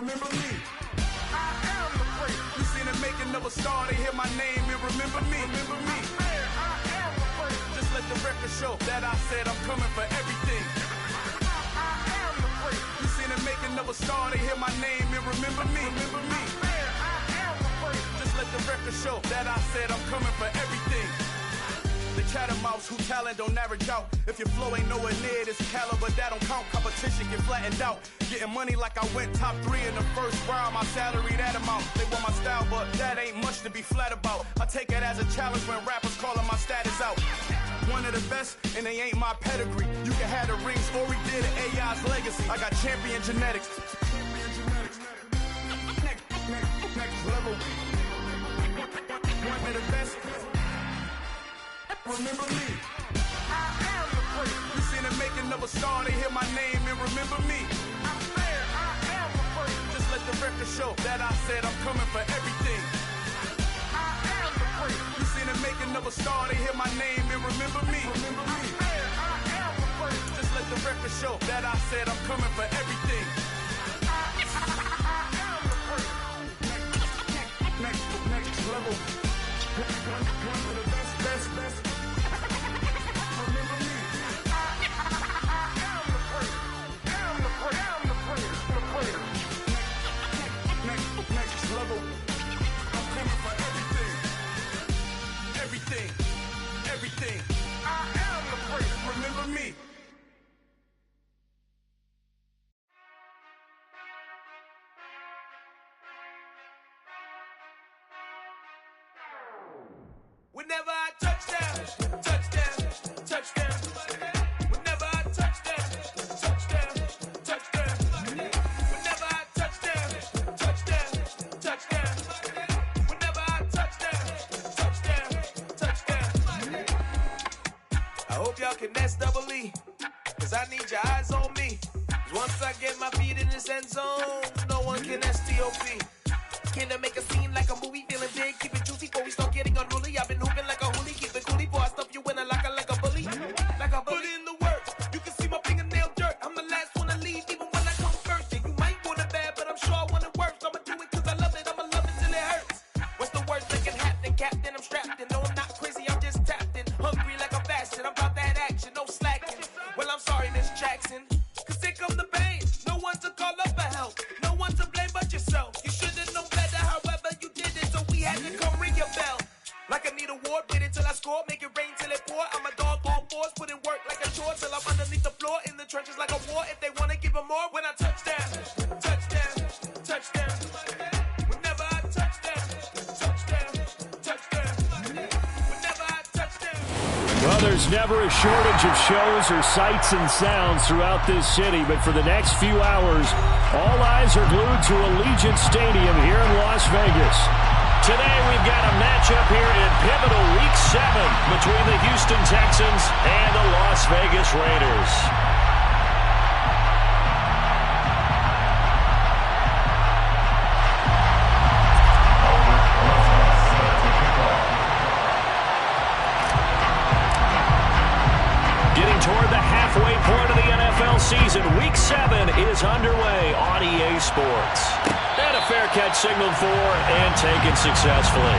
remember me. I am the prayer. You seen the making of a star, they hear my name and remember me. Remember me. I am the prayer. Just let the record show that I said I'm coming for everything. I am the prayer. You seen the making of a star, they hear my name and remember me. Remember me. I am the prayer. Just let the record show that I said I'm coming for everything. The catamounts who talent don't average out. If your flow ain't nowhere near this caliber, that don't count. Competition get flattened out. Getting money like I went top 3 in the first round. My salary that amount. They want my style, but that ain't much to be flat about. I take it as a challenge when rappers calling my status out. One of the best, and they ain't my pedigree. You can have the rings, or he did an AI's legacy. I got champion genetics. Next level. One of the best. Remember me. I am the prayer. You seen the making of a star, they hear my name and remember me. I am the prayer. Just let the record show that I said I'm coming for everything. I am the prayer. You seen the making of a star, they hear my name and remember me. Remember me. I am the prayer. Just let the record show that I said I'm coming for everything. I am the prayer. Next level. One of the best. Everything. I am the prayer. Remember me. Whenever I touchdown. Whenever I touchdown. Whenever I touchdown. Whenever I touchdown. I hope y'all can S-double-E, cause I need your eyes on me. Cause once I get my feet in this end zone, no one can S-T-O-P. Can I make a scene like a movie, feeling big, keep it juicy before we start getting unruly. I've been hooping like a hoolie, keep it coolie before I stuff you in a locker like a bully. Like a bully in the work, you can see my fingernail dirt. I'm the last one to leave, even when I come first. And you might want it bad, but I'm sure I want it worse. I'ma do it cause I love it, I'ma love it till it hurts. What's the worst that can happen, Captain? I'm strapped in, no I'm not crazy, I'm just tapped in. Hungry like a bastard, I'm about that action, no slacking. Well I'm sorry Miss Jackson, cause here come the pain. No one to call up for help, no one to blame but yourself. You should've known better, however you did it, so we had to come ring your bell. Like I need a ward, wait until I score, make it rain till it pour. I'm a dog on fours, put in work like a chore till I'm underneath the floor, in the trenches like a war. If they wanna give them more, when I touchdown. Whenever I touchdown. Whenever I touchdown. Well, there's never a shortage of shows or sights and sounds throughout this city, but for the next few hours, all eyes are glued to Allegiant Stadium here in Las Vegas. Today we've got a matchup here in pivotal Week 7 between the Houston Texans and the Las Vegas Raiders. Getting toward the halfway point of the NFL season, Week 7 is underway on EA Sports. And a fair catch signaled for and taken successfully.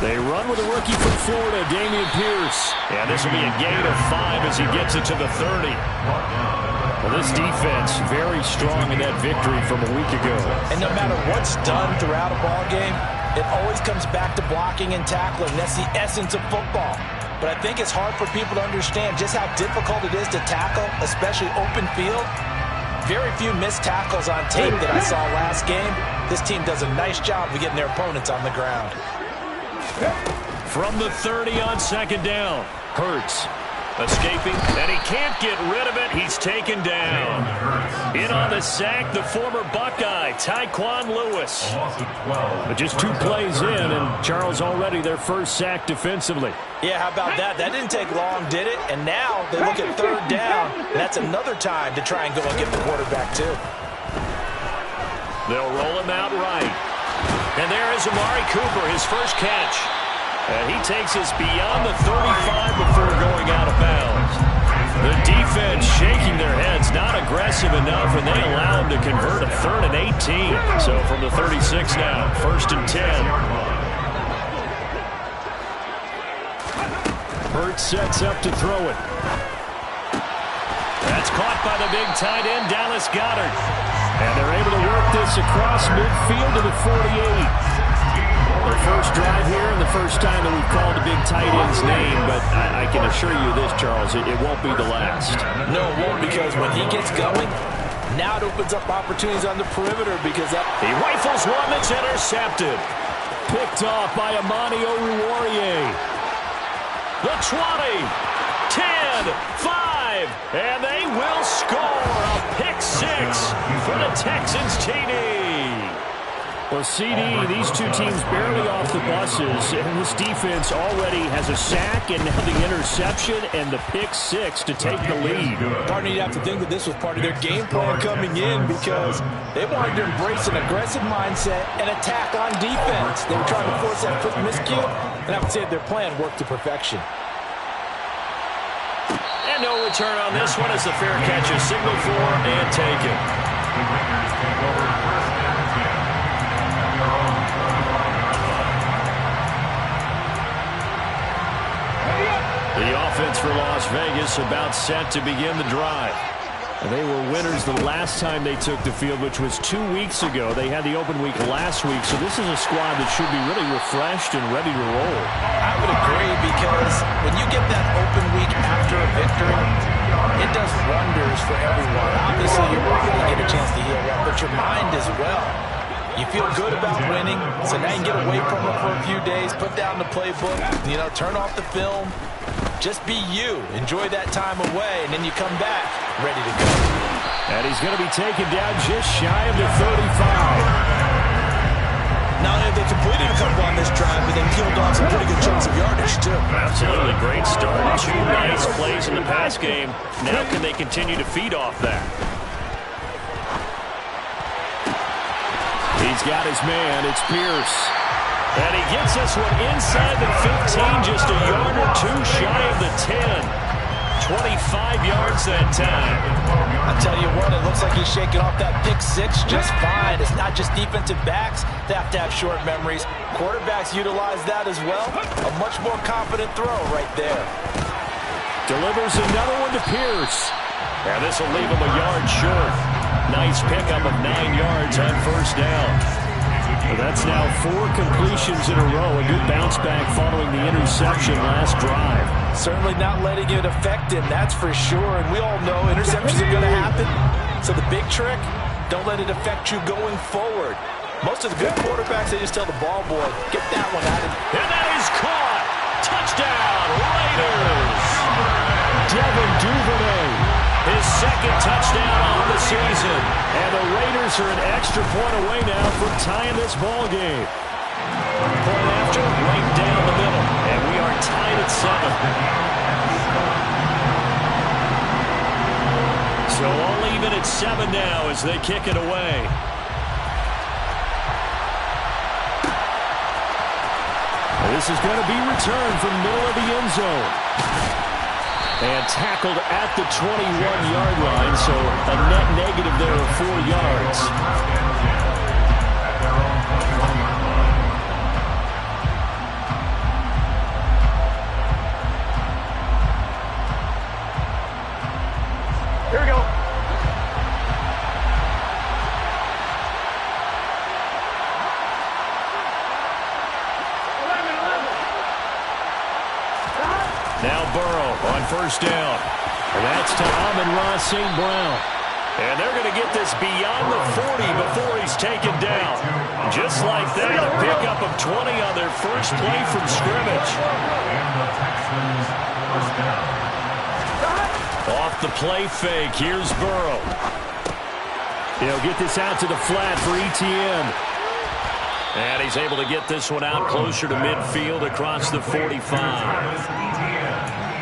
They run with a rookie from Florida, Dameon Pierce. And this will be a gain of 5 as he gets it to the 30. Well, this defense very strong in that victory from a week ago. And no matter what's done throughout a ball game, it always comes back to blocking and tackling. That's the essence of football. But I think it's hard for people to understand just how difficult it is to tackle, especially open field. Very few missed tackles on tape that I saw last game. This team does a nice job of getting their opponents on the ground. From the 30 on second down, Hurts. Escaping, and he can't get rid of it. He's taken down. In on the sack, the former Buckeye, Tyquan Lewis. But just 2 plays in, and Charles already their first sack defensively. Yeah, how about that? That didn't take long, did it? And now they look at 3rd down, and that's another time to try and go and get the quarterback, too. They'll roll him out right. And there is Amari Cooper, his first catch. And he takes us beyond the 35 before going out of bounds. The defense shaking their heads, not aggressive enough, and they allow him to convert a 3rd and 18. So from the 36 now, 1st and 10. Hurts sets up to throw it. That's caught by the big tight end, Dallas Goedert. And they're able to work this across midfield to the 48. Their first drive here and the first time that we've called a big tight end's name, but I can assure you this, Charles, it won't be the last. No, it won't, because when he gets going, now it opens up opportunities on the perimeter because that... He rifles one that's intercepted. Picked off by Amani Oruwariye. The 20, 10, 5, and they will score a pick 6 for the Texans TD. Well, CD, these 2 teams barely off the buses, and this defense already has a sack and now the interception and the pick 6 to take the lead. Partner, you'd have to think that this was part of their game plan coming in because they wanted to embrace an aggressive mindset and attack on defense. They were trying to force that quick miscue, and I would say their plan worked to perfection. And no return on this one as the fair catch is signaled for and taken. The offense for Las Vegas about set to begin the drive. And they were winners the last time they took the field, which was 2 weeks ago. They had the open week last week, so this is a squad that should be really refreshed and ready to roll. I would agree, because when you get that open week after a victory, it does wonders for everyone. Obviously, your body will get a chance to heal up, but your mind as well. You feel good about winning, so now you can get away from it for a few days, put down the playbook, turn off the film. Just be you. Enjoy that time away, and then you come back ready to go. And he's going to be taken down just shy of the 35. Not only have they completed a couple on this drive, but they've peeled off some pretty good chunks of yardage, too. Absolutely. Great start. 2 nice plays in the pass game. Now can they continue to feed off that? He's got his man. It's Pierce. And he gets this one inside the 15, just a yard or 2 shy of the 10. 25 yards that time. I tell you what, it looks like he's shaking off that pick 6 just fine. It's not just defensive backs that have to have short memories. Quarterbacks utilize that as well. A much more confident throw right there. Delivers another one to Pierce. And this will leave him a yard short. Nice pickup of 9 yards on first down. That's now 4 completions in a row. A good bounce back following the interception last drive. Certainly not letting it affect him, that's for sure. And we all know interceptions are going to happen. So the big trick, don't let it affect you going forward. Most of the good quarterbacks, they just tell the ball boy, get that one out of here. And that is caught. Touchdown, Raiders. Devin Duvernay. His second touchdown on the season. And the Raiders are an extra point away now from tying this ball game. Point after, right down the middle. And we are tied at 7. So all even at 7 now as they kick it away. And this is going to be returned from the middle of the end zone. And tackled at the 21-yard line, so a net negative there of 4 yards. Here we go. Now Burrow on first down. And that's to Amon-Ra St. Brown. And they're going to get this beyond the 40 before he's taken down. Just like that, a pickup of 20 on their first play from scrimmage. off the play fake. Here's Burrow. He'll get this out to the flat for Etienne. And he's able to get this one out closer to midfield across the 45.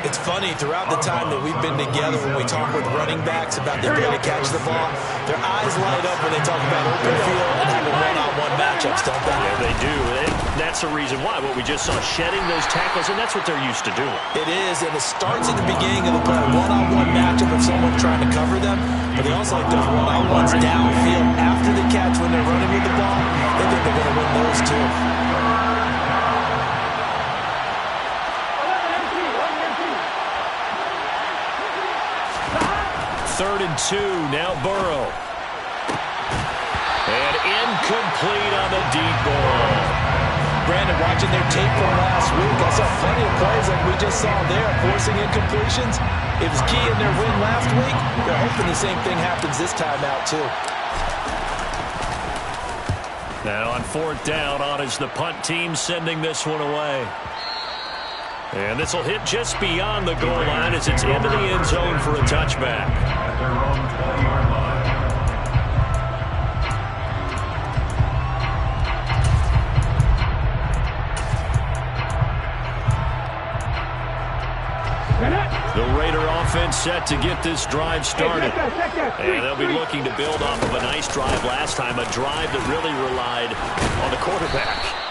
It's funny, throughout the time that we've been together, when we talk with running backs about the ability to catch the ball, their eyes light up when they talk about open field and having one-on-one matchups, don't they? Yeah, they do. That's the reason why. What we just saw, shedding those tackles, and that's what they're used to doing. It is, and it starts at the beginning of the play. One-on-one matchup if someone's trying to cover them, but they also like those one-on-ones downfield after the catch when they're running with the ball. They think they're going to win those too. Third and 2, now Burrow. And incomplete on the deep ball. Brandon, watching their tape from last week, I saw plenty of plays like we just saw there, forcing incompletions. It was key in their win last week. They're hoping the same thing happens this time out, too. Now on 4th down, on is the punt team sending this one away. And this will hit just beyond the goal line as it's into the end zone for a touchback. The Raider offense set to get this drive started. And they'll be looking to build off of a nice drive last time, a drive that really relied on the quarterback.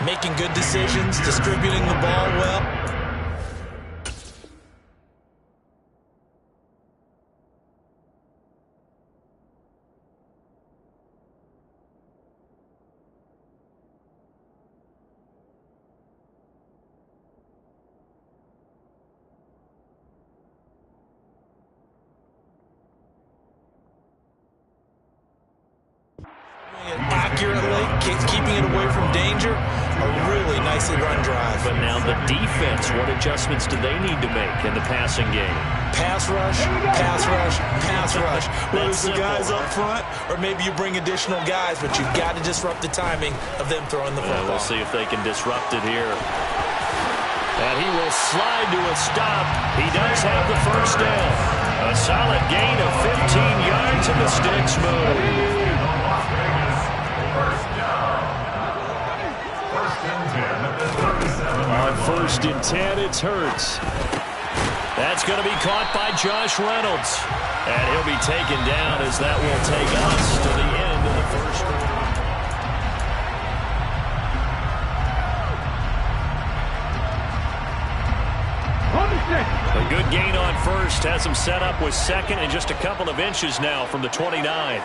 Making good decisions, distributing the ball well. Accurately, keeping it away from danger. A really nicely run drive. But now the defense, what adjustments do they need to make in the passing game? Pass rush, pass rush, pass rush. Whether it's the guys up front or maybe you bring additional guys, but you've got to disrupt the timing of them throwing the football. We'll see if they can disrupt it here. And he will slide to a stop. He does have the first down. A solid gain of 15 yards in the sticks move. On 1st and 10, it's Hurts. That's going to be caught by Josh Reynolds. And he'll be taken down as that will take us to the end of the first quarter. A good gain on 1st. Has him set up with 2nd and just a couple of inches now from the 29.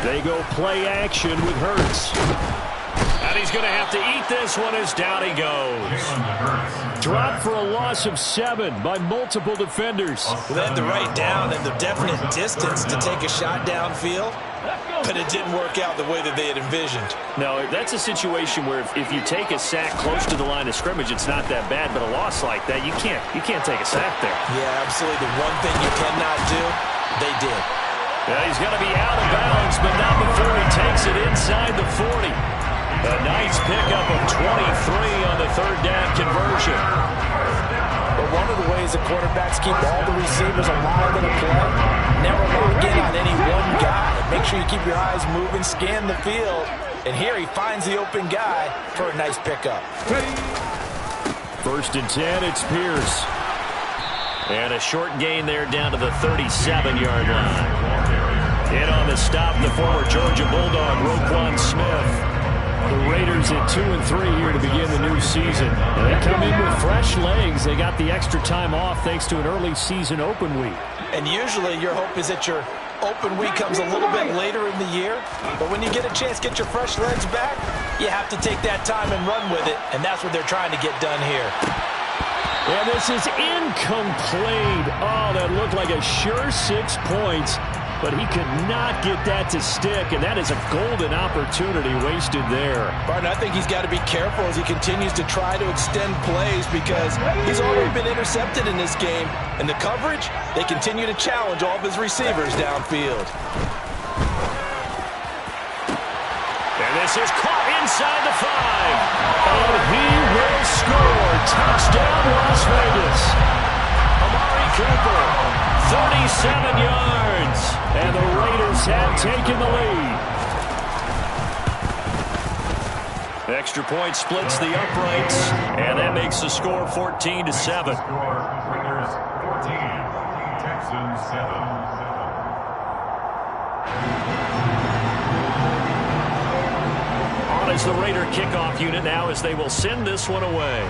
They go play action with Hurts. And he's going to have to eat this one as down he goes. Dropped for a loss of 7 by multiple defenders. Well, they had the right down and the definite distance to take a shot downfield, but it didn't work out the way that they had envisioned. No, that's a situation where if you take a sack close to the line of scrimmage, it's not that bad, but a loss like that, you can't take a sack there. Yeah, absolutely. The one thing you cannot do, they did. Yeah, he's going to be out of bounds, but not before he takes it inside the 40. A nice pickup of 23 on the 3rd down conversion. But one of the ways that quarterbacks keep all the receivers alive in a play, never lock in on any one guy. Make sure you keep your eyes moving, scan the field. And here he finds the open guy for a nice pickup. 1st and 10, it's Pierce. And a short gain there down to the 37-yard line. In on the stop, the former Georgia Bulldog, Roquan Smith. The Raiders at 2-3 here to begin the new season. And they come in with fresh legs. They got the extra time off thanks to an early season open week. And usually your hope is that your open week comes a little bit later in the year. But when you get a chance to get your fresh legs back, you have to take that time and run with it. And that's what they're trying to get done here. And this is incomplete. Oh, that looked like a sure 6 points. But he could not get that to stick, and that is a golden opportunity wasted there. Barton, I think he's got to be careful as he continues to try to extend plays because he's already been intercepted in this game. And the coverage, they continue to challenge all of his receivers downfield. This is caught inside the 5. And he will score. Touchdown, Las Vegas. Amari Cooper, 37 yards. And the Raiders have taken the lead. Extra point splits the uprights, and that makes the score 14-7. Raiders 14, Texans 7. On is the Raider kickoff unit now as they will send this one away.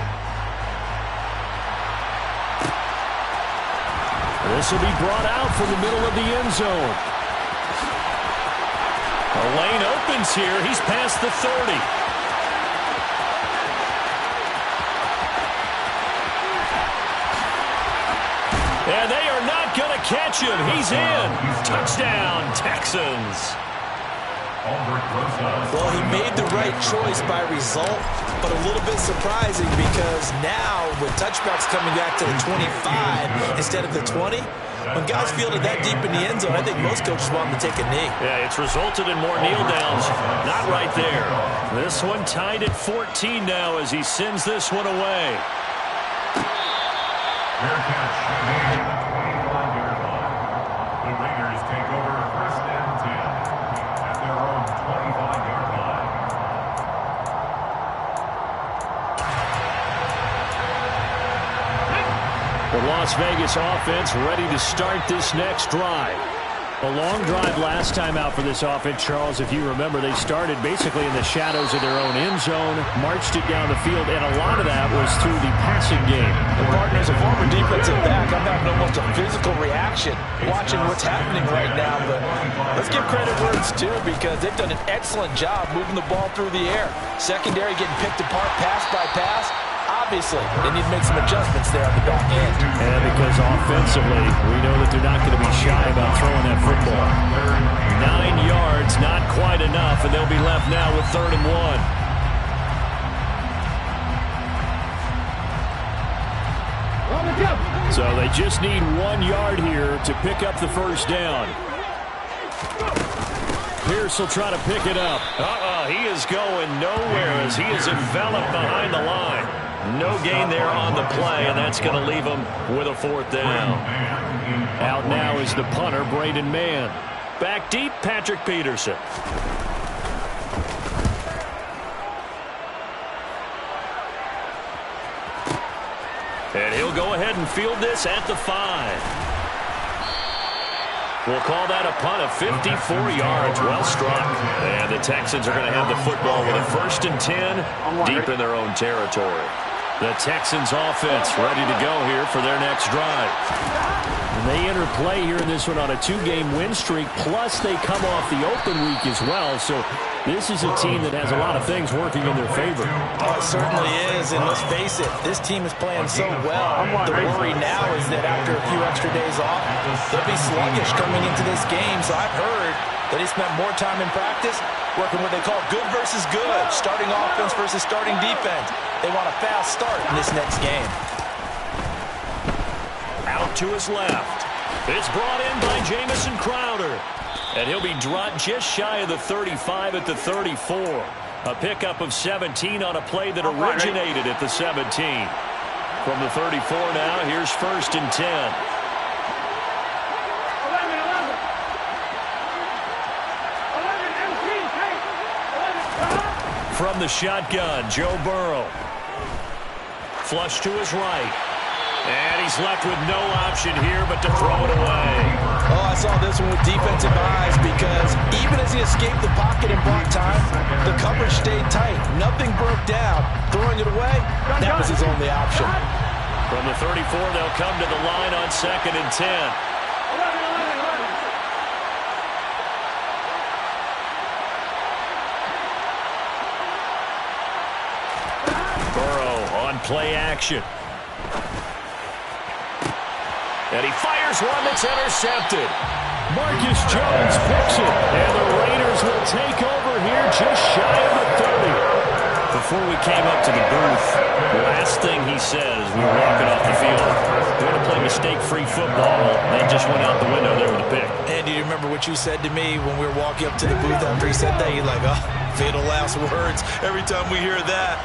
This will be brought out from the middle of the end zone. A lane opens here. He's past the 30. And they are not going to catch him. He's in. Touchdown, Texans. Well, he made the right choice by result, but a little bit surprising because now with touchbacks coming back to the 25 instead of the 20, when guys fielded that deep in the end zone, I think most coaches want them to take a knee. Yeah, it's resulted in more kneel downs. Not right there. This one tied at 14 now as he sends this one away. Fair catch made at the 25-yard line. The Raiders take over 1st and 10 at their own 25-yard line. The Las Vegas offense ready to start this next drive. A long drive last time out for this offense, Charles. If you remember, they started basically in the shadows of their own end zone, marched it down the field, and a lot of that was through the passing game. And partner, as a former defensive back, I'm having almost a physical reaction watching what's happening right now. But let's give credit where it's due because they've done an excellent job moving the ball through the air. Secondary getting picked apart pass by pass. Obviously, they need to make some adjustments there on the back end. And because offensively, we know that they're not going to be shy about throwing that football. 9 yards, not quite enough, and they'll be left now with 3rd and 1. So they just need 1 yard here to pick up the first down. Pierce will try to pick it up. He is going nowhere as he is enveloped behind the line. No gain there on the play, and that's going to leave him with a 4th down. Out now is the punter, Braden Mann. Back deep, Patrick Peterson. And he'll go ahead and field this at the 5. We'll call that a punt of 54 yards. Well struck. And the Texans are going to have the football with a 1st and 10 deep in their own territory. The Texans offense ready to go here for their next drive. And they enter play here in this one on a 2-game win streak, plus they come off the open week as well. So this is a team that has a lot of things working in their favor. Oh, it certainly is, and let's face it, this team is playing so well. The worry now is that after a few extra days off, they'll be sluggish coming into this game. So I've heard that he spent more time in practice working what they call good versus good, starting offense versus starting defense. They want a fast start in this next game. Out to his left. It's brought in by Jamison Crowder. And he'll be dropped just shy of the 35 at the 34. A pickup of 17 on a play that originated at the 17. From the 34 now, here's 1st and 10. From the shotgun, Joe Burrow. Flush to his right. And he's left with no option here but to throw it away. Oh, I saw this one with defensive eyes because even as he escaped the pocket and bought time, the coverage stayed tight. Nothing broke down. Throwing it away, that was his only option. From the 34, they'll come to the line on 2nd and 10. Burrow on play action. And he fires one that's intercepted. Marcus Jones picks it, and the Raiders will take over here just shy of the 30. Before we came up to the booth, the last thing he said as we were walking off the field, we want to play mistake-free football. That just went out the window there with a pick. And do you remember what you said to me when we were walking up to the booth after he said that. You're like, oh, fatal last words. Every time we hear that,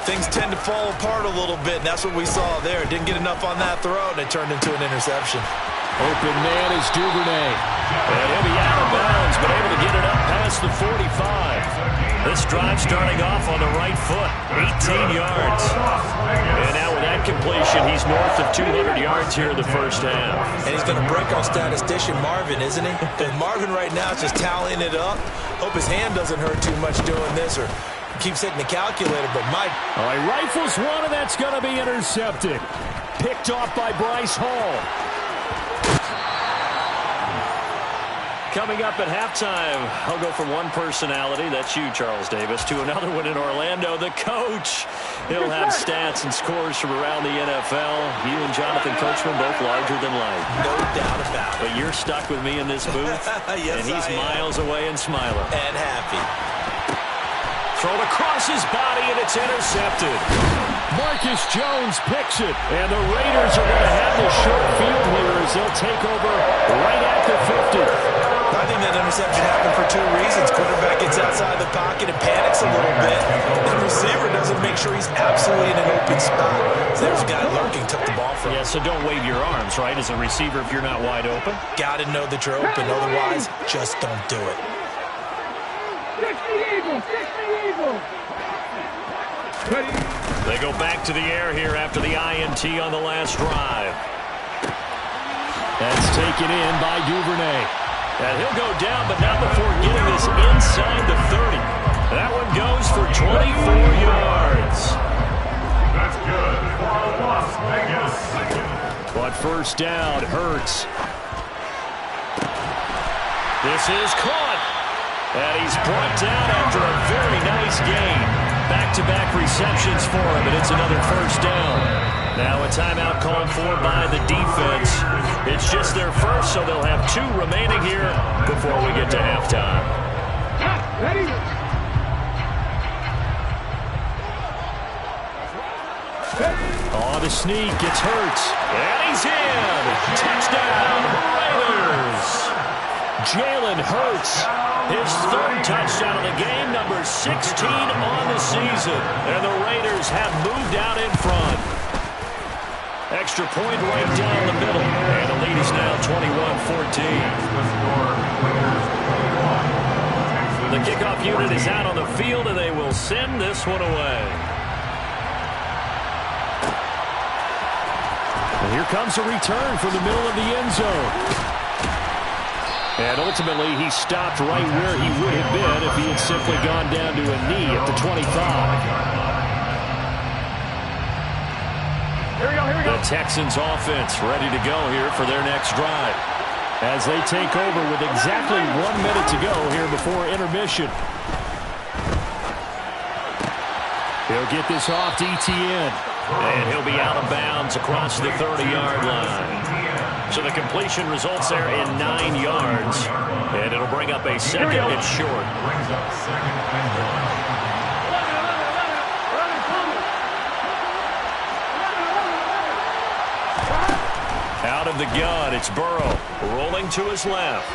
things tend to fall apart a little bit, and that's what we saw there. Didn't get enough on that throw, and it turned into an interception. Open man is Duvernay. And he'll be out of bounds, but able to get it up past the 45. This drive starting off on the right foot, 18 yards. And now with that completion, he's north of 200 yards here in the first half. And he's going to break our statistician Marvin, isn't he? Because Marvin right now is just tallying it up. Hope his hand doesn't hurt too much doing this, or keeps hitting the calculator, but Mike. All right, rifles one, and that's going to be intercepted. Picked off by Bryce Hall. Coming up at halftime, I'll go from one personality, that's you, Charles Davis, to another one in Orlando, the coach. He'll have stats and scores from around the NFL. You and Jonathan Coachman both larger than life. No doubt about it. But you're stuck with me in this booth, yes, and he's miles away and smiling. And happy. Thrown across his body, and it's intercepted. Marcus Jones picks it, and the Raiders are going to have the short field here as they'll take over right at the 50. I think that interception happened for two reasons. Quarterback gets outside the pocket and panics a little bit. The receiver doesn't make sure he's absolutely in an open spot. So there's a guy lurking, took the ball from him. Yeah, so don't wave your arms, right, as a receiver if you're not wide open. Got to know that you're open. Otherwise, just don't do it. They go back to the air here after the INT on the last drive. That's taken in by Duvernay. And he'll go down, but not before getting this inside the 30. That one goes for 24 yards. That's good for Las Vegas. But first down, Hurts. This is caught. And he's brought down after a very nice game. Back-to-back receptions for him, and it's another first down. Now a timeout called for by the defense. It's just their first, so they'll have two remaining here before we get to halftime. Ready? On the sneak, it's Hurts. And he's in! Touchdown, Raiders! Jalen Hurts, his third touchdown of the game, number 16 on the season. And the Raiders have moved out in front. Extra point right down the middle. And the lead is now 21-14. The kickoff unit is out on the field, and they will send this one away. And here comes a return from the middle of the end zone. And ultimately, he stopped right where he would have been if he had simply gone down to a knee at the 25. Here we go. The Texans offense ready to go here for their next drive as they take over with exactly 1 minute to go here before intermission. He'll get this off to ETN, and he'll be out of bounds across the 30-yard line. So the completion results there in 9 yards, and it'll bring up a second and short. Brings up second and 1. Out of the gun, it's Burrow rolling to his left.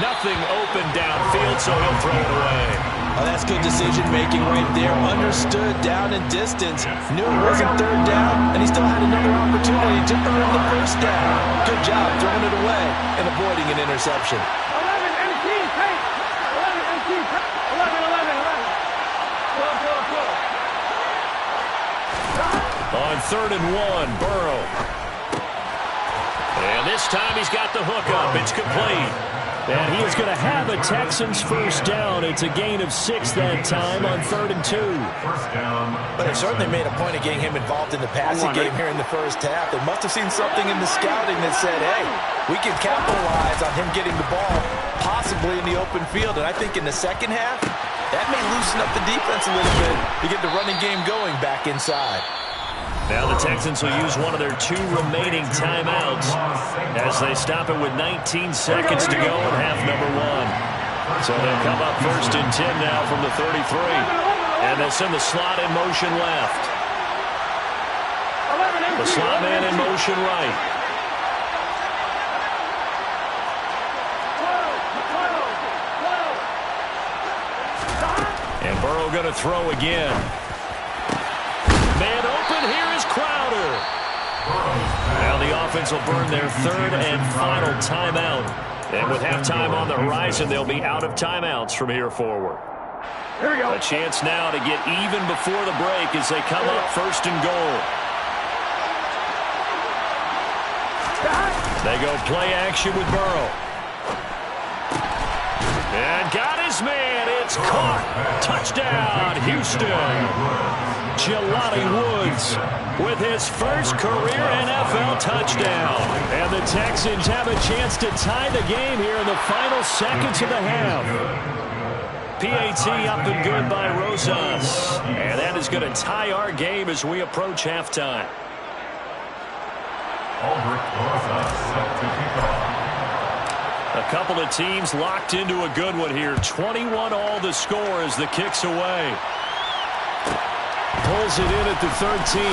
Nothing open downfield, so he'll throw it away. Oh, that's good decision-making right there. Understood down and distance. Knew it wasn't third down, and he still had another opportunity to earn the first down. Good job throwing it away and avoiding an interception. 11 MT, hey! 11 MT, 11. On 3rd and 1, Burrow. And this time he's got the hook up. It's complete. And he is going to have a Texans first down. It's a gain of 6 that time on 3rd and 2. First down. But it certainly made a point of getting him involved in the passing game here in the first half. They must have seen something in the scouting that said, hey, we can capitalize on him getting the ball possibly in the open field. And I think in the second half, that may loosen up the defense a little bit to get the running game going back inside. Now the Texans will use one of their 2 remaining timeouts as they stop it with 19 seconds to go in half number 1. So they'll come up 1st and 10 now from the 33. And they'll send the slot in motion left. The slot man in motion right. Burrow going to throw again. Man open, here is Crowder. Now the offense will burn their third and final timeout. And with halftime on the horizon, they'll be out of timeouts from here forward. Here we go. A chance now to get even before the break as they come up first and goal. They go play action with Burrow. And got his man. It's caught. Touchdown, Houston. Jelani Woods with his first career NFL touchdown. And the Texans have a chance to tie the game here in the final seconds of the half. PAT up and good by Rosas. And that is going to tie our game as we approach halftime. A couple of teams locked into a good one here. 21 all the score as the kick's away. Pulls it in at the 13.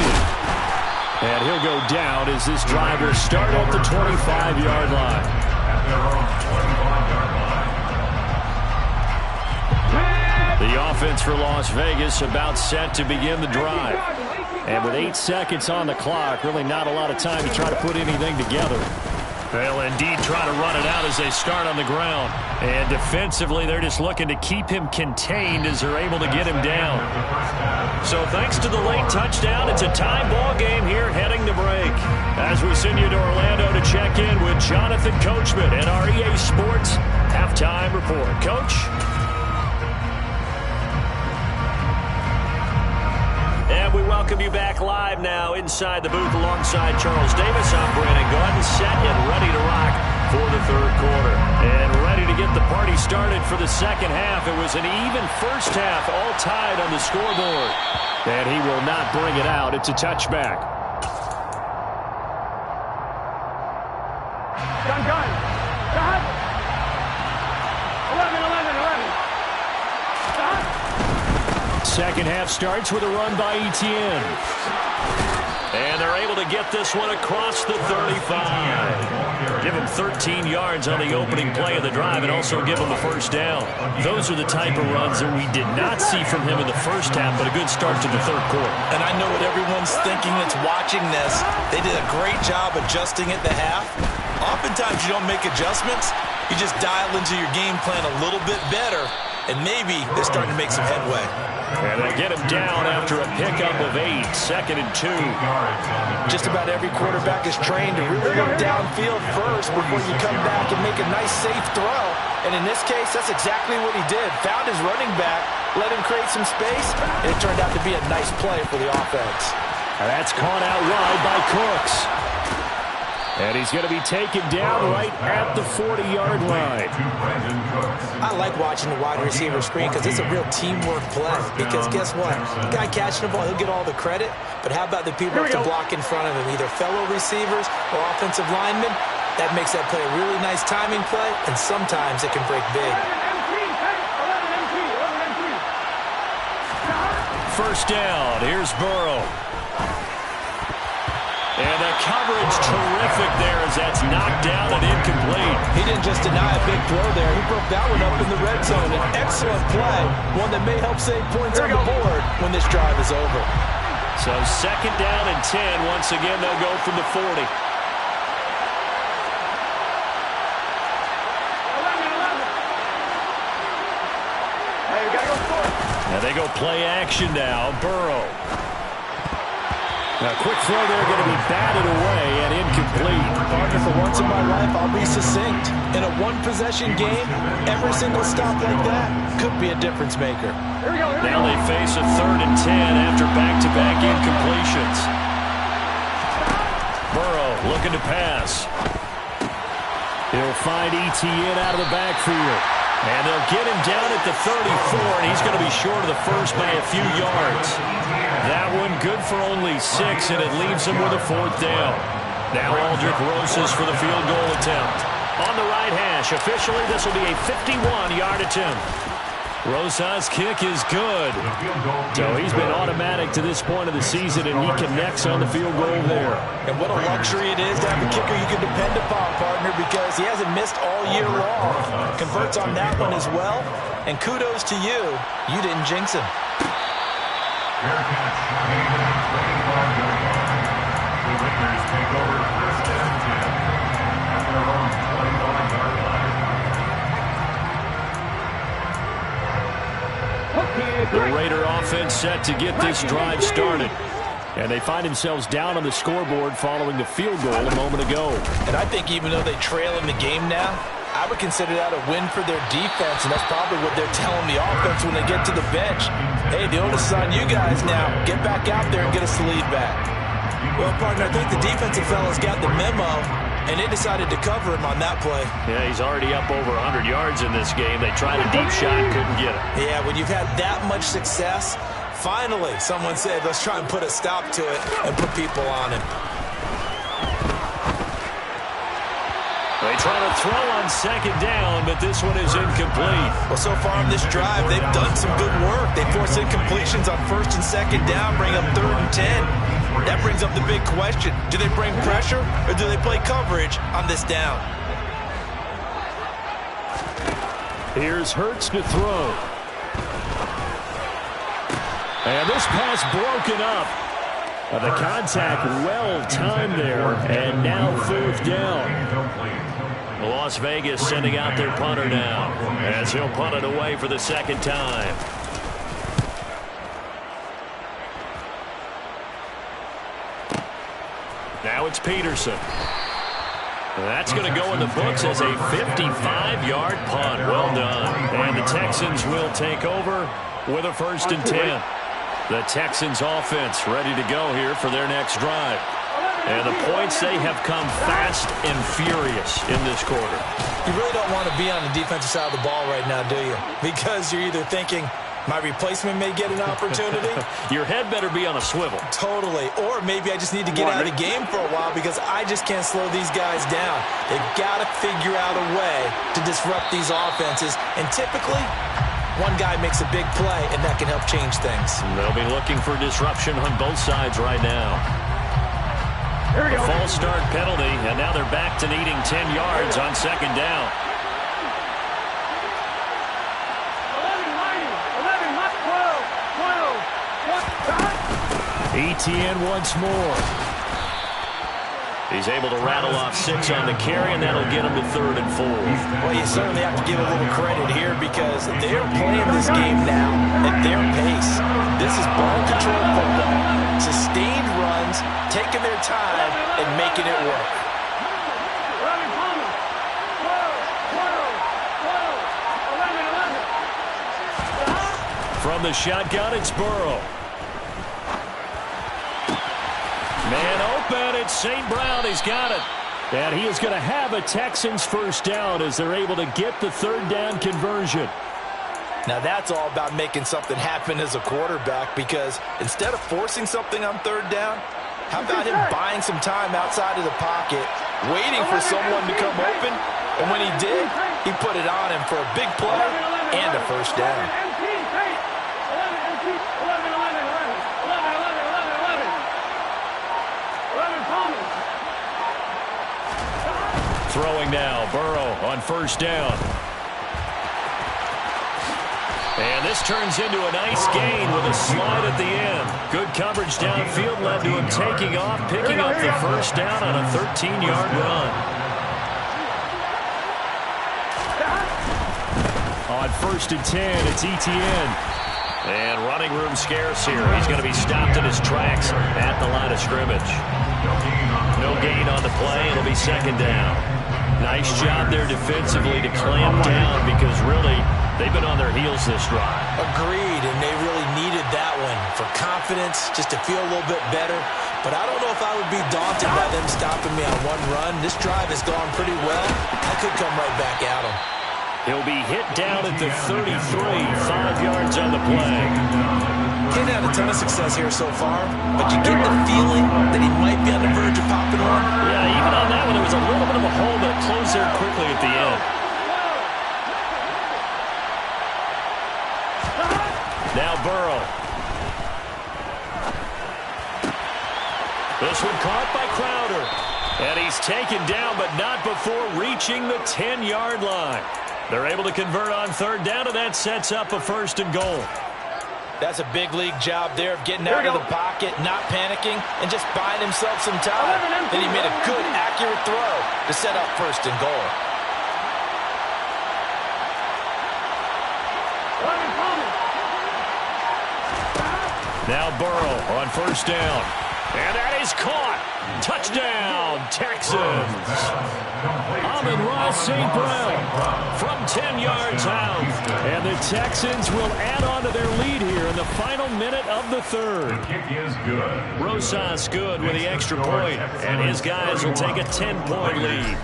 And he'll go down as this drive will start at the 25-yard line. At their own 25-yard line. The offense for Las Vegas about set to begin the drive. And with 8 seconds on the clock, really not a lot of time to try to put anything together. They'll indeed try to run it out as they start on the ground. And defensively, they're just looking to keep him contained as they're able to get him down. So thanks to the late touchdown, it's a tie ball game here heading to break. As we send you to Orlando to check in with Jonathan Coachman and our EA Sports Halftime Report. Coach? And we welcome you back live now inside the booth alongside Charles Davis. I'm Brandon Gordon, set and ready to rock for the third quarter. And ready to get the party started for the second half. It was an even first half, all tied on the scoreboard. And he will not bring it out. It's a touchback. Gun. Stop. 11. Second half starts with a run by Etienne. And they're able to get this one across the 35. Give him 13 yards on the opening play of the drive and also give him a first down. Those are the type of runs that we did not see from him in the first half, but a good start to the third quarter. And I know what everyone's thinking that's watching this. They did a great job adjusting at the half. Oftentimes you don't make adjustments. You just dial into your game plan a little bit better, and maybe they're starting to make some headway. And they get him down after a pickup of 8, 2nd and 2. Just about every quarterback is trained to really look downfield first before you come back and make a nice, safe throw. And in this case, that's exactly what he did. Found his running back, let him create some space, and it turned out to be a nice play for the offense. And that's caught out wide by Cooks. And he's going to be taken down right at the 40-yard line. I like watching the wide receiver screen because it's a real teamwork play. Because guess what? The guy catching the ball, he'll get all the credit. But how about the people to block in front of him, either fellow receivers or offensive linemen? That makes that play a really nice timing play, and sometimes it can break big. First down. Here's Burrow. And the coverage terrific there as that's knocked down and incomplete. He didn't just deny a big throw there. He broke that one up in the red zone. An excellent play, one that may help save points on the board when this drive is over. So second down and 10. Once again, they'll go from the 40. 11. Hey, we gotta go score. Now they go play action now. Burrow. Now, quick throw there, going to be batted away and incomplete. Partner, for once in my life, I'll be succinct. In a one-possession game, every single stop like that could be a difference maker. Here we go. Now they face a 3rd and 10 after back-to-back incompletions. Burrow looking to pass. He'll find Etienne out of the backfield. And they'll get him down at the 34, and he's going to be short of the first by a few yards. That one good for only 6, and it leaves him with a 4th down. Now Aldrich Rosas for the field goal attempt. On the right hash, officially this will be a 51-yard attempt. Rosas' kick is good. So he's been automatic to this point of the season, and he connects on the field goal there. And what a luxury it is to have a kicker you can depend upon, partner, because he hasn't missed all year long. Converts on that one as well. And kudos to you. You didn't jinx him. Fair catch. The Raiders take over first and 10 at their own 25-yard line. The Raider offense set to get this drive started. And they find themselves down on the scoreboard following the field goal a moment ago. And I think even though they trail in the game now, I would consider that a win for their defense, and that's probably what they're telling the offense when they get to the bench. Hey, the onus is on you guys now. Get back out there and get us the lead back. Well, partner, I think the defensive fellas got the memo, and they decided to cover him on that play. Yeah, he's already up over 100 yards in this game. They tried a deep shot, couldn't get it. Yeah, when you've had that much success, finally someone said, let's try and put a stop to it and put people on him. They try to throw on second down, but this one is incomplete. Well, so far on this drive, they've done some good work. They force incompletions on first and second down, bring up 3rd and 10. That brings up the big question. Do they bring pressure or do they play coverage on this down? Here's Hurts to throw. And this pass broken up. The contact well timed there, and now 4th down. Las Vegas sending out their punter now as he'll punt it away for the second time. Now it's Peterson. That's going to go in the books as a 55-yard punt. Well done. And the Texans will take over with a 1st and 10. The Texans offense ready to go here for their next drive. And the points, they have come fast and furious in this quarter. You really don't want to be on the defensive side of the ball right now, do you? Because you're either thinking, my replacement may get an opportunity. Your head better be on a swivel. Totally. Or maybe I just need to get out of the game for a while because I just can't slow these guys down. They've got to figure out a way to disrupt these offenses. And typically, one guy makes a big play, and that can help change things. They'll be looking for disruption on both sides right now. Here we A go. false start penalty, and now they're back to needing 10 yards on second down. 11, not 12. Etienne once more. He's able to rattle off 6 on the carry, and that'll get him to 3rd and 4. Well, you certainly have to give a little credit here because they're playing this game now at their pace. This is ball control football, sustained runs, taking their time, and making it work. From the shotgun, it's Burrow. Man open, it's St. Brown. He's got it. And he is going to have a Texans 1st down as they're able to get the 3rd down conversion. Now that's all about making something happen as a quarterback because instead of forcing something on 3rd down, how about him buying some time outside of the pocket, waiting for someone to come open, and when he did, he put it on him for a big play and a 1st down. Throwing now, Burrow on 1st down. And this turns into a nice gain with a slide at the end. Good coverage downfield led to him taking off, picking up the 1st down on a 13-yard run. On 1st and 10, it's Etienne. And running room scarce here. He's going to be stopped in his tracks at the line of scrimmage. No gain on the play. It'll be 2nd down. Nice job there defensively to clamp down because really they've been on their heels this drive. Agreed, and they really needed that one for confidence, just to feel a little bit better. But I don't know if I would be daunted by them stopping me on one run. This drive has gone pretty well. I could come right back at him. He'll be hit down at the 33, 5 yards on the play. He hasn't had a ton of success here so far, but you get the feeling that he might be on the verge of popping one. Yeah, even on that one, there was a little bit of a hole that closed there quickly at the end. Burrow. This one caught by Crowder. And he's taken down, but not before reaching the 10-yard line. They're able to convert on third down, and that sets up a 1st and goal. That's a big league job there of getting out of the pocket, not panicking, and just buying himself some time. Then he made a good, accurate throw to set up 1st and goal. Now Burrow on 1st down. And that is caught. Touchdown, Texans. Amon-Ra St. Brown from 10 yards out. And the Texans will add on to their lead here in the final minute of the 3rd. The kick is good. Rosas good with the extra point, and his guys will take a 10-point lead.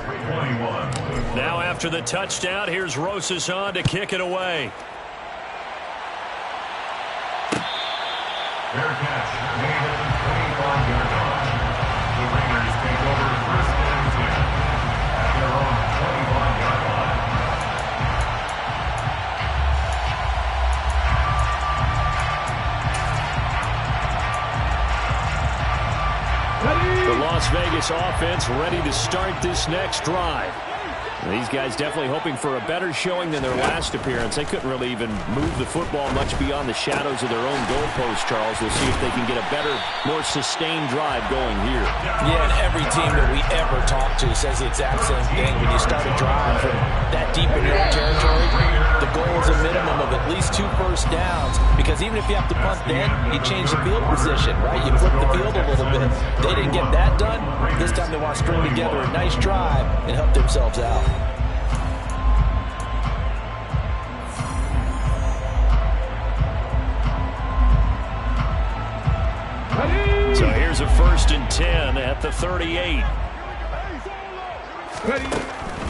Now after the touchdown, here's Rosas on to kick it away. Fair catch made at the 25-yard line. The Raiders take over 1st and 10 at their own 25-yard line. The Las Vegas offense ready to start this next drive. These guys definitely hoping for a better showing than their last appearance. They couldn't really even move the football much beyond the shadows of their own goalpost, Charles. We'll see if they can get a better, more sustained drive going here. Yeah, and every team that we ever talk to says the exact same thing. When you start a drive from that deep in your own territory, the goal is a minimum of at least 2 first downs, because even if you have to punt then, you change the field position, right? You flip the field a little bit. They didn't get that done. This time they want to string together a nice drive and help themselves out. So here's a 1st and 10 at the 38.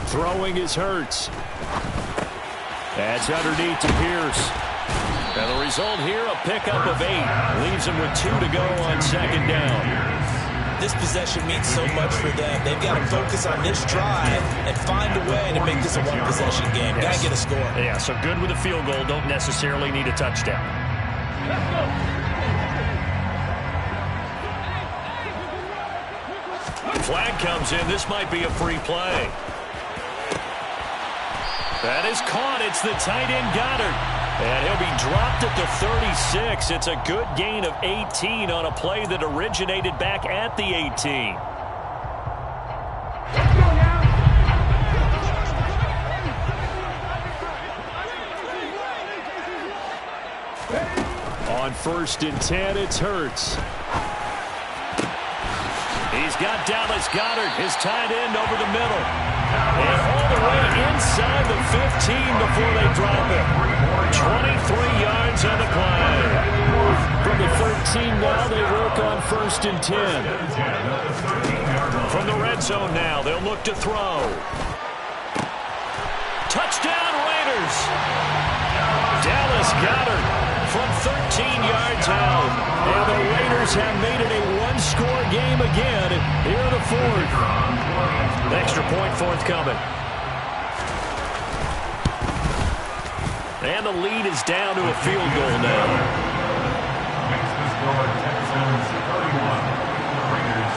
Throwing is Hurts. That's underneath to Pierce. And the result here, a pickup of 8. Leaves him with 2 to go on 2nd down. This possession means so much for them. They've got to focus on this drive and find a way to make this a one-possession game. Got to get a score. Yeah, so good with a field goal. Don't necessarily need a touchdown. Let's go. Flag comes in. This might be a free play. That is caught. It's the tight end Goddard. And he'll be dropped at the 36. It's a good gain of 18 on a play that originated back at the 18. On 1st and 10, it's Hurts. He's got Dallas Goedert, his tight end, over the middle. And all the way inside the 15 before they drop it. 23 yards on the play. From the 13 now, they work on 1st and 10. From the red zone now, they'll look to throw. Touchdown Raiders! Dallas Goedert from 13 yards out. And the Raiders have made it a one-score game again here in the 4th. Extra point forthcoming. And the lead is down to a field goal now. Makes the score Texans 31, Raiders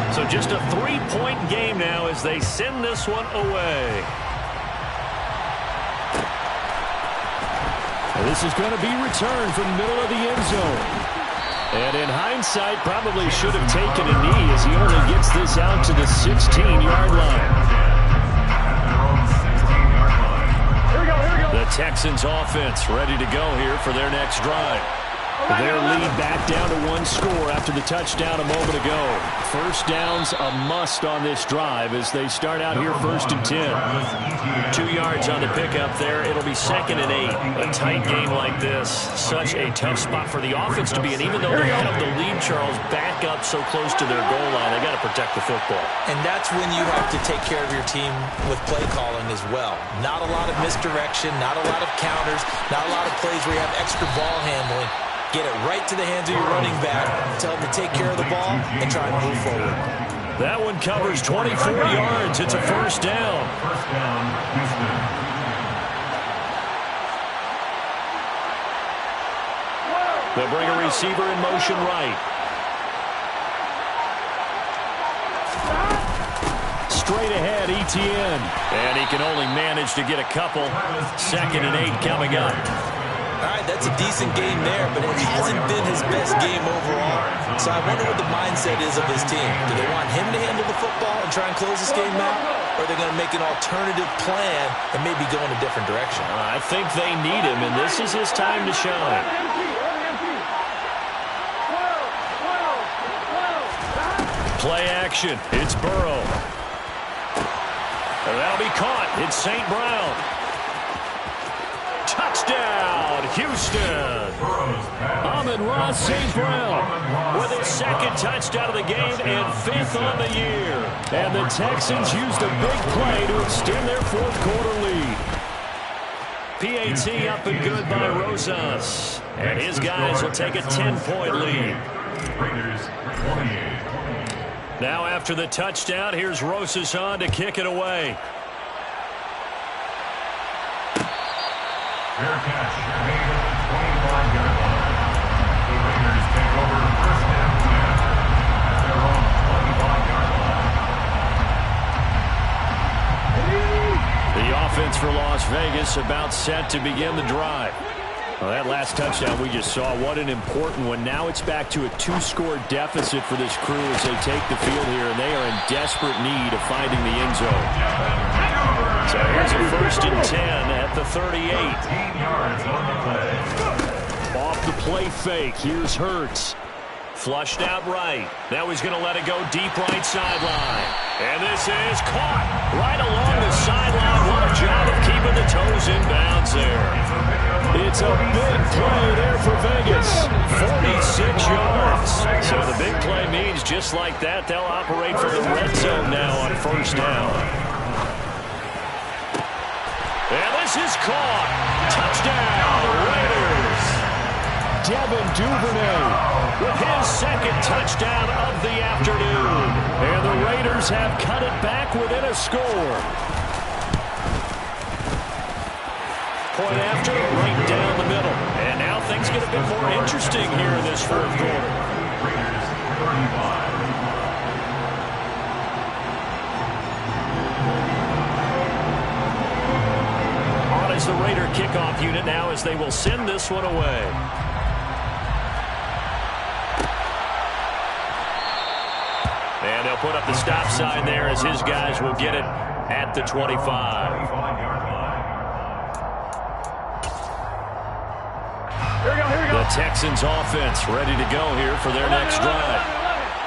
28. So just a 3-point game now as they send this one away. And this is going to be returned from the middle of the end zone. And in hindsight, probably should have taken a knee as he only gets this out to the 16-yard line. The Texans offense ready to go here for their next drive. Their lead back down to 1 score after the touchdown a moment ago. First down's a must on this drive as they start out here 1st and 10. 2 yards on the pickup there. It'll be 2nd and 8. A tight game like this, such a tough spot for the offense to be in. Even though they have the lead, Charles, back up so close to their goal line, they got to protect the football. And that's when you have to take care of your team with play calling as well. Not a lot of misdirection, not a lot of counters, not a lot of plays where you have extra ball handling. Get it right to the hands of your running back, tell him to take care of the ball, and try to move forward. That one covers 24 yards. It's a 1st down. First down, Houston. They'll bring a receiver in motion right. Straight ahead, Etienne. And he can only manage to get a couple. 2nd and 8 coming up. All right, that's a decent game there, but it hasn't been his best game overall. So I wonder what the mindset is of his team. Do they want him to handle the football and try and close this game out? Or are they going to make an alternative plan and maybe go in a different direction? I think they need him, and this is his time to shine. Play action. It's Burrow. That'll be caught. It's St. Brown. Touchdown, Houston. Amon-Ra St. Brown with his 2nd touchdown of the game and 5th on the year. And the Texans used a big play to extend their 4th quarter lead. PAT up and good by Rosas. And his guys will take a 10-point lead. Raiders 28. Now after the touchdown, here's Rosas on to kick it away. Fair catch made at the 25-yard line. The Raiders take over 1st and 10 at their own 25-yard line. The offense for Las Vegas about set to begin the drive. Well, that last touchdown we just saw, what an important one. Now it's back to a 2-score deficit for this crew as they take the field here, and they are in desperate need of finding the end zone. So here's a 1st and 10 at the 38. 13 yards on the play. Off the play fake, here's Hurts. Flushed out right. Now he's going to let it go deep right sideline. And this is caught right along the sideline. What a job of keeping the toes in bounds there. It's a big play there for Vegas. 46 yards. So the big play means just like that, they'll operate from the red zone now on 1st down. And this is caught. Touchdown, Raiders. Devin Duvernay with his 2nd touchdown of the afternoon. And the Raiders have cut it back within a score. Point after, right down the middle. And now things get a bit more interesting here in this 4th quarter. Raiders 35. On is the Raider kickoff unit now as they will send this one away. And they'll put up the stop sign there as his guys will get it at the 25. 25-yard line. The Texans offense ready to go here for their next drive.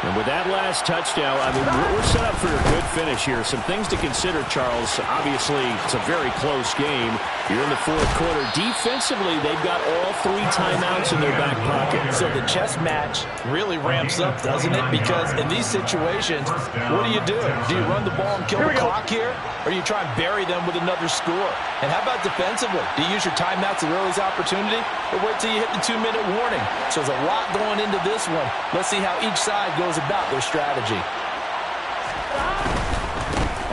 And with that last touchdown, I mean, we're set up for a good finish here. Some things to consider, Charles. Obviously, it's a very close game. You're in the 4th quarter. Defensively, they've got all 3 timeouts in their back pocket. So the chess match really ramps up, doesn't it? Because in these situations, what do? Do you run the ball and kill the clock here? Or do you try and bury them with another score? And how about defensively? Do you use your timeouts at early's opportunity? Or wait till you hit the 2-minute warning? So there's a lot going into this one. Let's see how each side goes about their strategy.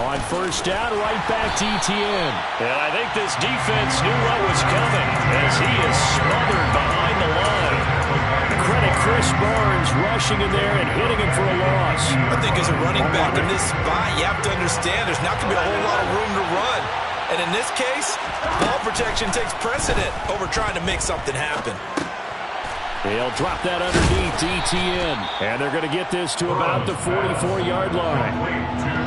On 1st down, right back to Etienne. And I think this defense knew what was coming as he is smothered behind the line. Credit Chris Barnes rushing in there and hitting him for a loss. I think as a running back in this spot, you have to understand there's not going to be a whole lot of room to run. And in this case, ball protection takes precedent over trying to make something happen. They'll drop that underneath to Etienne. And they're going to get this to about the 44-yard line.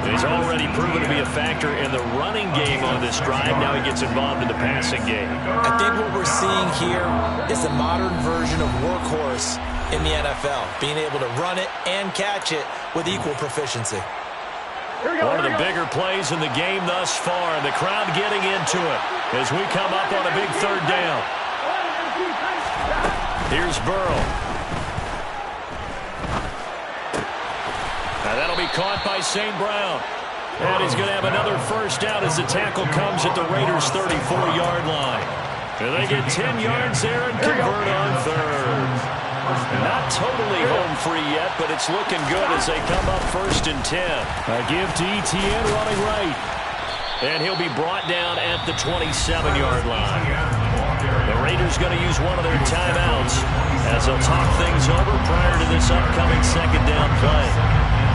He's already proven to be a factor in the running game on this drive. Now he gets involved in the passing game. I think what we're seeing here is the modern version of workhorse in the NFL. Being able to run it and catch it with equal proficiency. One of the bigger plays in the game thus far. And the crowd getting into it as we come up on a big 3rd down. Here's Burrow. Now that'll be caught by St. Brown. And he's going to have another 1st down as the tackle comes at the Raiders' 34-yard line. And they get 10 yards there and convert on 3rd. Not totally home free yet, but it's looking good as they come up 1st and 10. A give to Etienne running right. And he'll be brought down at the 27-yard line. The Raiders going to use one of their timeouts as they'll talk things over prior to this upcoming second down play.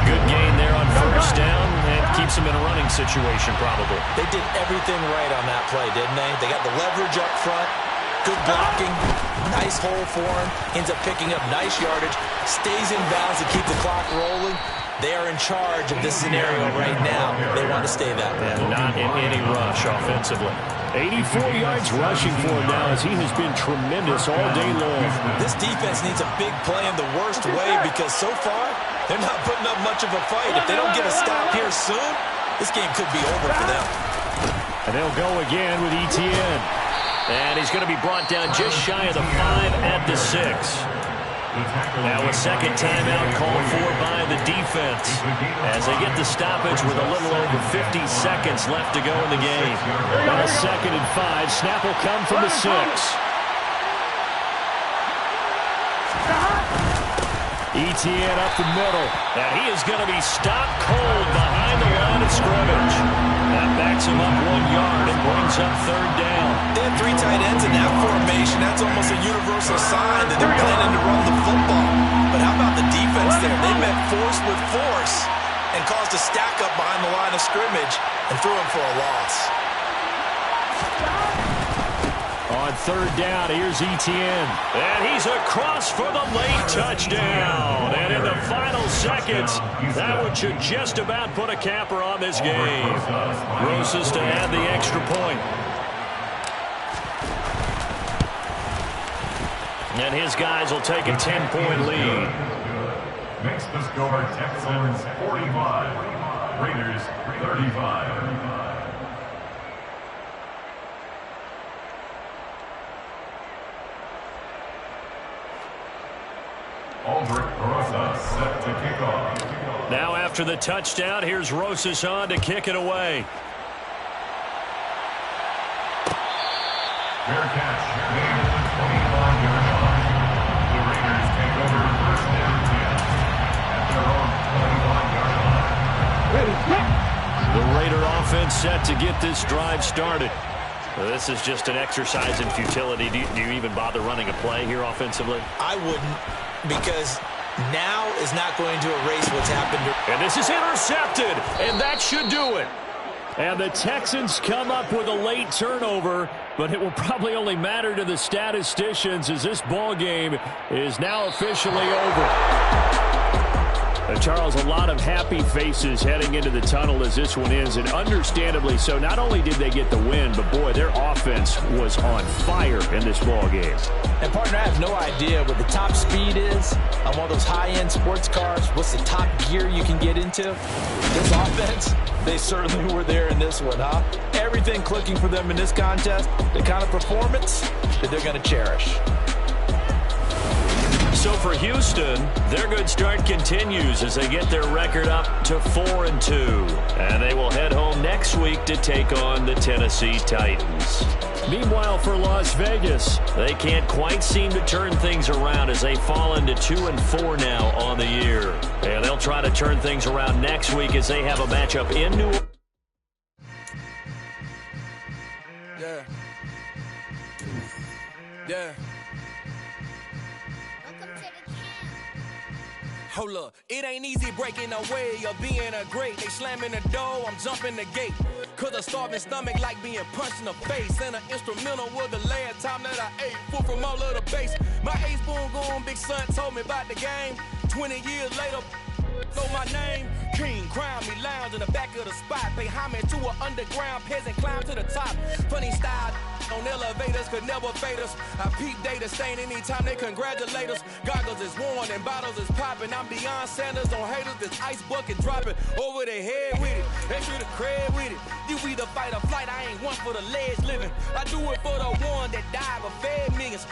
Good gain there on first down and keeps them in a running situation probably. They did everything right on that play, didn't they? They got the leverage up front, good blocking, nice hole for him, ends up picking up nice yardage, stays in bounds to keep the clock rolling. They are in charge of this scenario right now. They want to stay that way. And not in any rush offensively. 84 yards rushing for him now as he has been tremendous all day long. This defense needs a big play in the worst way because so far they're not putting up much of a fight. If they don't get a stop here soon, this game could be over for them. And they'll go again with Etienne. And he's going to be brought down just shy of the 5 at the 6. Now a second timeout called for by the defense as they get the stoppage with a little over 50 seconds left to go in the game. Now 2nd and 5. Snap will come from the 6. Etienne up the middle. And he is going to be stopped cold behind the line of scrimmage. That backs him up 1 yard and brings up 3rd down. They have 3 tight ends in that formation. That's almost a universal sign that they're planning to run the football. But how about the defense there? They met force with force and caused a stack up behind the line of scrimmage and threw him for a loss. On 3rd down, here's Etienne. And he's across for the late touchdown. And in the final seconds, that one should just about put a capper on this game. Rosas to add the extra point. And his guys will take a 10-point lead. Makes the score Texans 45, Raiders 35. Set to kick off. Now after the touchdown, here's Rosas on to kick it away. Fair catch. Made at the 25-yard line. The Raiders take over 1st and 10 at their own 25-yard line. The Raider offense set to get this drive started. Well, this is just an exercise in futility. Do you even bother running a play here offensively? I wouldn't, because now is not going to erase what's happened. And this is intercepted, and that should do it. And the Texans come up with a late turnover, but it will probably only matter to the statisticians as this ball game is now officially over. Charles, a lot of happy faces heading into the tunnel as this one ends, and understandably so. Not only did they get the win, but boy, their offense was on fire in this ball game. And partner, I have no idea what the top speed is on one of those high-end sports cars. What's the top gear you can get into? This offense, they certainly were there in this one, huh? Everything clicking for them in this contest, the kind of performance that they're going to cherish. So for Houston, their good start continues as they get their record up to 4-2. And they will head home next week to take on the Tennessee Titans. Meanwhile, for Las Vegas, they can't quite seem to turn things around as they fall into 2-4 now on the year. And they'll try to turn things around next week as they have a matchup in New Orleans. Yeah. Hold up, it ain't easy breaking away or being a great. They slamming the door, I'm jumping the gate. Cause a starving stomach like being punched in the face. And an instrumental was the last time that I ate food from all of the base. My ace boom goon, big son told me about the game. 20 years later, know my name. King, crown me, lounge in the back of the spot. Pay homage to an underground peasant, climb to the top. Funny style on elevators could never fade us. I peep data stain anytime they congratulate us. Goggles is worn and bottles is popping. I'm beyond Sanders on haters, this ice bucket dropping over their head with it. Extra the cred with it. You either fight or flight, I ain't one for the ledge living. I do it for the one that died but fed millions.